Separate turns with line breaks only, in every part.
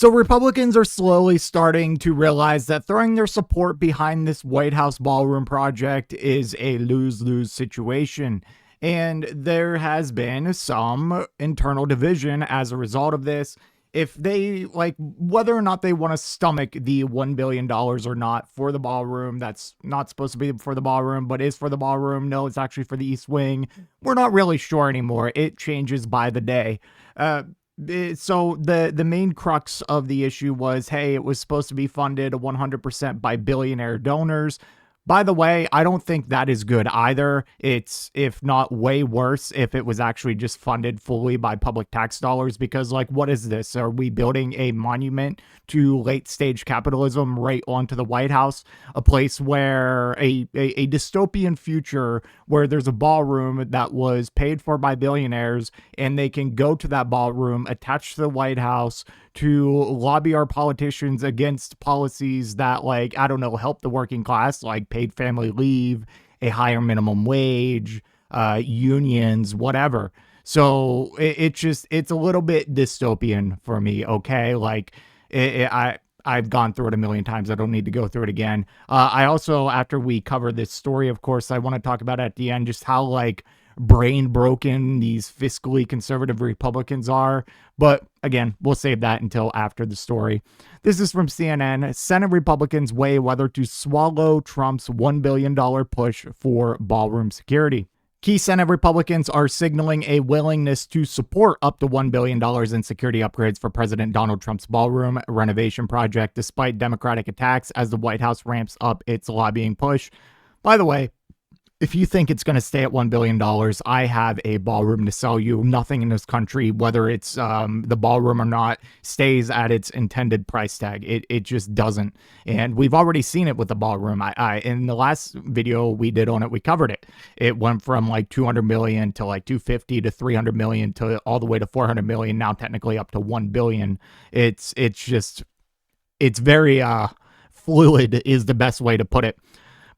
So Republicans are slowly starting to realize that throwing their support behind this White House ballroom project is a lose-lose situation. And there has been some internal division as a result of this. If they like whether or not they want to stomach the $1 billion or not for the ballroom, that's not supposed to be for the ballroom, but is for the ballroom. No, it's actually for the East Wing. We're not really sure anymore. It changes by the day. So the main crux of the issue was, hey, it was supposed to be funded 100% by billionaire donors. By the way, I don't think that is good either. It's, if not way worse, if it was actually just funded fully by public tax dollars, because like, what is this? Are we building a monument to late stage capitalism right onto the White House? A place where a dystopian future where there's a ballroom that was paid for by billionaires, and they can go to that ballroom attached to the White House to lobby our politicians against policies that, like, I don't know, help the working class, like paid family leave, a higher minimum wage, unions, whatever. So it's a little bit dystopian for me. Okay. Like I've gone through it a million times. I don't need to go through it again. I also, after we cover this story, of course, I want to talk about at the end just how like brain broken these fiscally conservative Republicans are. But again, we'll save that until after the story. This is from CNN. Senate Republicans weigh whether to swallow Trump's $1 billion push for ballroom security. Key Senate Republicans are signaling a willingness to support up to $1 billion in security upgrades for President Donald Trump's ballroom renovation project, despite Democratic attacks as the White House ramps up its lobbying push. By the way, if you think it's going to stay at $1 billion, I have a ballroom to sell you. Nothing in this country, whether it's the ballroom or not, stays at its intended price tag. It just doesn't. And we've already seen it with the ballroom. I in the last video we did on it, we covered it. It went from like 200 million to like 250 to 300 million to all the way to 400 million. Now technically up to 1 billion. It's very fluid is the best way to put it.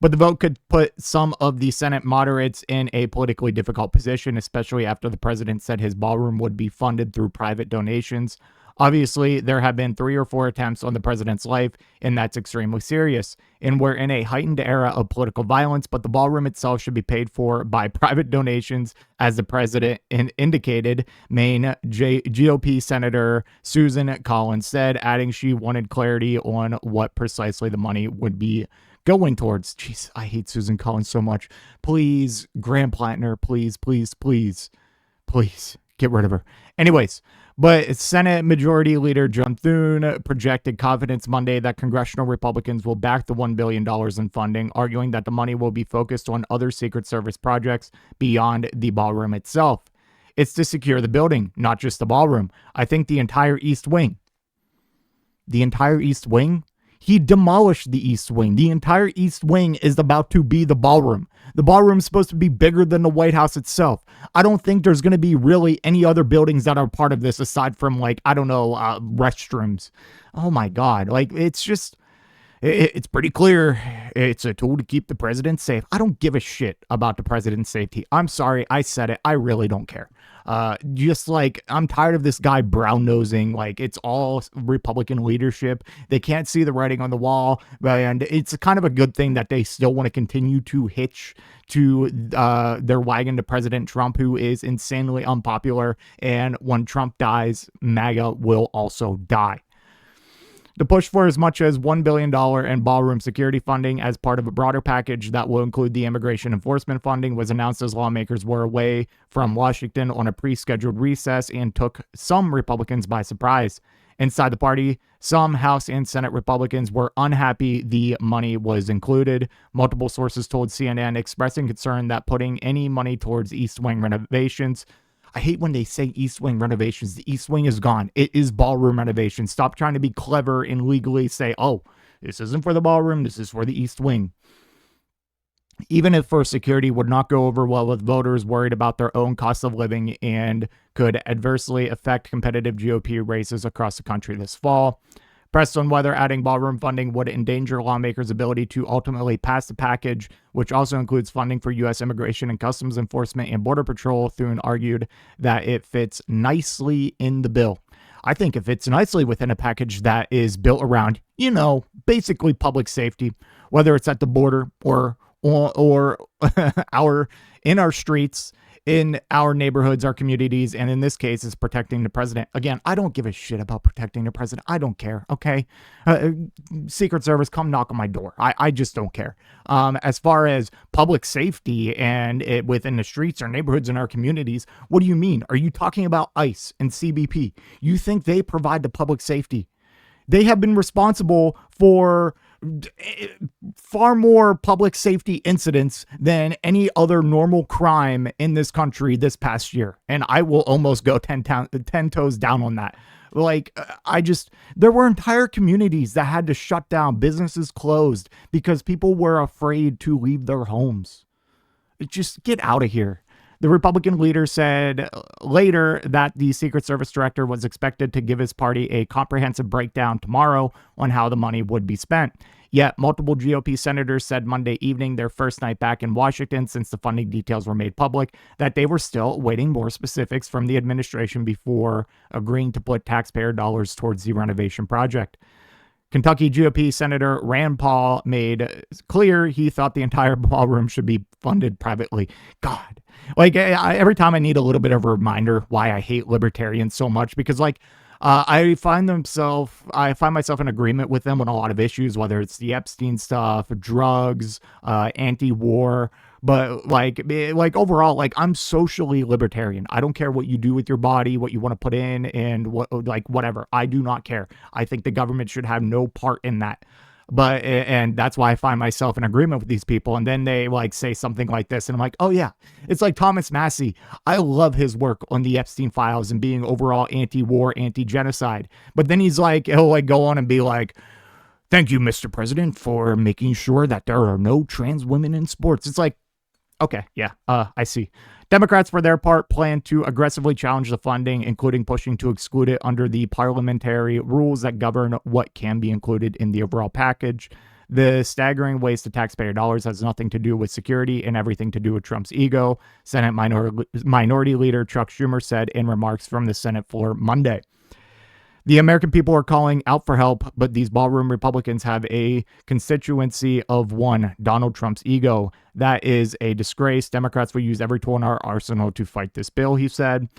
But the vote could put some of the Senate moderates in a politically difficult position, especially after the president said his ballroom would be funded through private donations. Obviously, there have been 3 or 4 attempts on the president's life, and that's extremely serious. And we're in a heightened era of political violence, but the ballroom itself should be paid for by private donations, as the president indicated, Maine GOP Senator Susan Collins said, adding she wanted clarity on what precisely the money would be going towards. Jeez, I hate Susan Collins so much. Please, Graham Plattner, please get rid of her. Anyways, but Senate Majority Leader John Thune projected confidence Monday that congressional Republicans will back the $1 billion in funding, arguing that the money will be focused on other Secret Service projects beyond the ballroom itself. It's to secure the building, not just the ballroom. I think the entire East Wing. The entire East Wing? He demolished the East Wing. The entire East Wing is about to be the ballroom. The ballroom is supposed to be bigger than the White House itself. I don't think there's going to be really any other buildings that are part of this aside from, like, I don't know, restrooms. Oh my God. Like, it's just, it's pretty clear it's a tool to keep the president safe. I don't give a shit about the president's safety. I'm sorry. I said it. I really don't care. Just like, I'm tired of this guy brown nosing. Like, it's all Republican leadership. They can't see the writing on the wall. And it's kind of a good thing that they still want to continue to hitch to their wagon to President Trump, who is insanely unpopular. And when Trump dies, MAGA will also die. The push for as much as $1 billion in ballroom security funding as part of a broader package that will include the immigration enforcement funding was announced as lawmakers were away from Washington on a pre-scheduled recess and took some Republicans by surprise. Inside the party, some House and Senate Republicans were unhappy the money was included. Multiple sources told CNN, expressing concern that putting any money towards East Wing renovations. I hate when they say East Wing renovations. The East Wing is gone. It is ballroom renovation. Stop trying to be clever and legally say, oh, this isn't for the ballroom. This is for the East Wing. Even if for security would not go over well with voters worried about their own cost of living and could adversely affect competitive GOP races across the country this fall. Pressed on whether adding ballroom funding would endanger lawmakers' ability to ultimately pass the package, which also includes funding for U.S. Immigration and Customs Enforcement and Border Patrol, Thune argued that it fits nicely in the bill. I think it fits nicely within a package that is built around, basically public safety, whether it's at the border or our in our streets, in our neighborhoods, our communities, and in this case, is protecting the president. Again, I don't give a shit about protecting the president. I don't care. Okay, Secret Service, come knock on my door. I just don't care. As far as public safety and it within the streets, our neighborhoods, and our communities, what do you mean? Are you talking about ICE and CBP? You think they provide the public safety? They have been responsible for far more public safety incidents than any other normal crime in this country this past year. And I will almost go 10 toes down on that. Like, there were entire communities that had to shut down, businesses closed because people were afraid to leave their homes. Just get out of here. The Republican leader said later that the Secret Service director was expected to give his party a comprehensive breakdown tomorrow on how the money would be spent. Yet, multiple GOP senators said Monday evening, their first night back in Washington since the funding details were made public, that they were still awaiting more specifics from the administration before agreeing to put taxpayer dollars towards the renovation project. Kentucky GOP Senator Rand Paul made clear he thought the entire ballroom should be funded privately. God, every time I need a little bit of a reminder why I hate libertarians so much, because I find myself in agreement with them on a lot of issues, whether it's the Epstein stuff, drugs, anti-war, but overall, I'm socially libertarian. I don't care what you do with your body, what you want to put in, and whatever. I do not care. I think the government should have no part in that. And that's why I find myself in agreement with these people. And then they say something like this, and I'm like, oh yeah, it's like Thomas Massie. I love his work on the Epstein files and being overall anti-war, anti-genocide. But then he'll go on and be like, thank you, Mr. President, for making sure that there are no trans women in sports. It's like, okay, yeah, I see. Democrats, for their part, plan to aggressively challenge the funding, including pushing to exclude it under the parliamentary rules that govern what can be included in the overall package. The staggering waste of taxpayer dollars has nothing to do with security and everything to do with Trump's ego, Senate Minority Leader Chuck Schumer said in remarks from the Senate floor Monday. The American people are calling out for help, but these ballroom Republicans have a constituency of one, Donald Trump's ego. That is a disgrace. Democrats will use every tool in our arsenal to fight this bill, he said.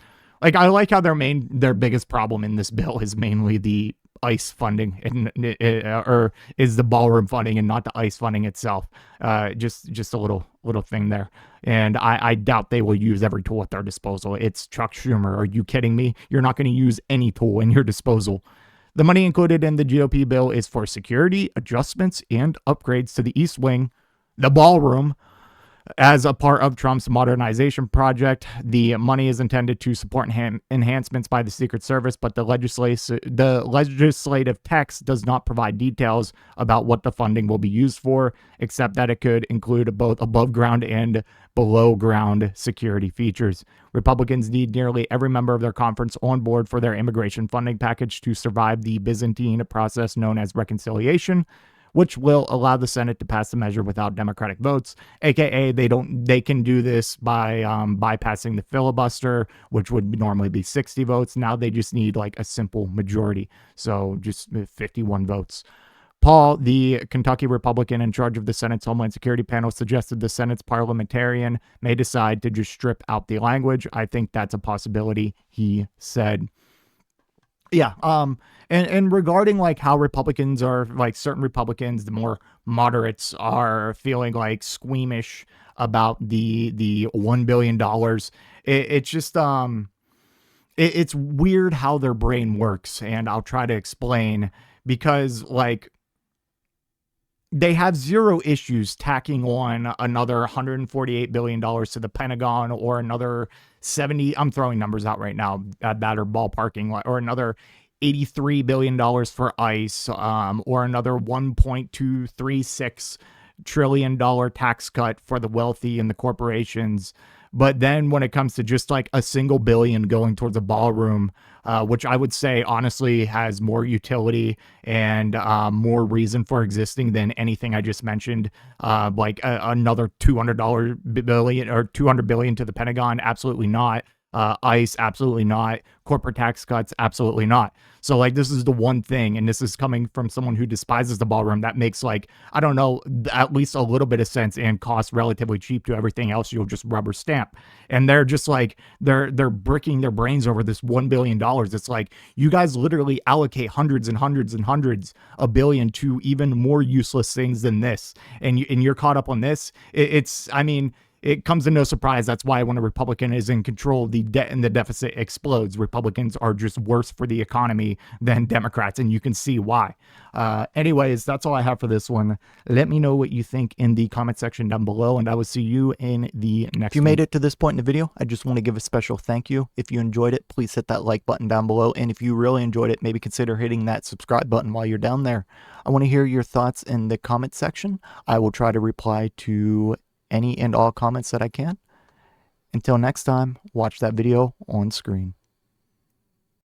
I like how their biggest problem in this bill is mainly the ICE funding, or is the ballroom funding and not the ICE funding itself. Just a little thing there. And I doubt they will use every tool at their disposal. It's Chuck Schumer. Are you kidding me? You're not going to use any tool in your disposal. The money included in the GOP bill is for security, adjustments, and upgrades to the East Wing, the ballroom. As a part of Trump's modernization project, the money is intended to support enhancements by the Secret Service, but the legislative text does not provide details about what the funding will be used for, except that it could include both above ground and below ground security features. Republicans need nearly every member of their conference on board for their immigration funding package to survive the Byzantine process known as reconciliation, which will allow the Senate to pass the measure without Democratic votes, aka they can do this by bypassing the filibuster, which would normally be 60 votes. Now they just need a simple majority, so just 51 votes. Paul, the Kentucky Republican in charge of the Senate's Homeland Security panel, suggested the Senate's parliamentarian may decide to just strip out the language. I think that's a possibility, he said. Yeah, and regarding how Republicans are, certain Republicans, the more moderates, are feeling squeamish about the $1 billion. It's just it's weird how their brain works, and I'll try to explain, because they have zero issues tacking on another $148 billion to the Pentagon, or another 70, I'm throwing numbers out right now that are ballparking, or another $83 billion for ICE, or another $1.236 trillion tax cut for the wealthy and the corporations. But then when it comes to just a single billion going towards a ballroom, which I would say honestly has more utility and more reason for existing than anything I just mentioned, another $200 billion or $200 billion to the Pentagon, absolutely not. ICE, absolutely not. Corporate tax cuts, absolutely not. So like this is the one thing, and this is coming from someone who despises the ballroom, that makes, like, I don't know, at least a little bit of sense and costs relatively cheap to everything else you'll just rubber stamp. And they're just like they're bricking their brains over this $1 billion. It's like you guys literally allocate hundreds and hundreds and hundreds of billion to even more useless things than this, and you're caught up on this. It's, I mean, it comes to no surprise. That's why when a Republican is in control, the debt and the deficit explodes. Republicans are just worse for the economy than Democrats, and you can see why. Anyways, that's all I have for this one. Let me know what you think in the comment section down below, and I will see you in the next one. If you made it to this point in the video, I just want to give a special thank you. If you enjoyed it, please hit that like button down below, and if you really enjoyed it, maybe consider hitting that subscribe button while you're down there. I want to hear your thoughts in the comment section. I will try to reply to any and all comments that I can. Until next time, watch that video on screen.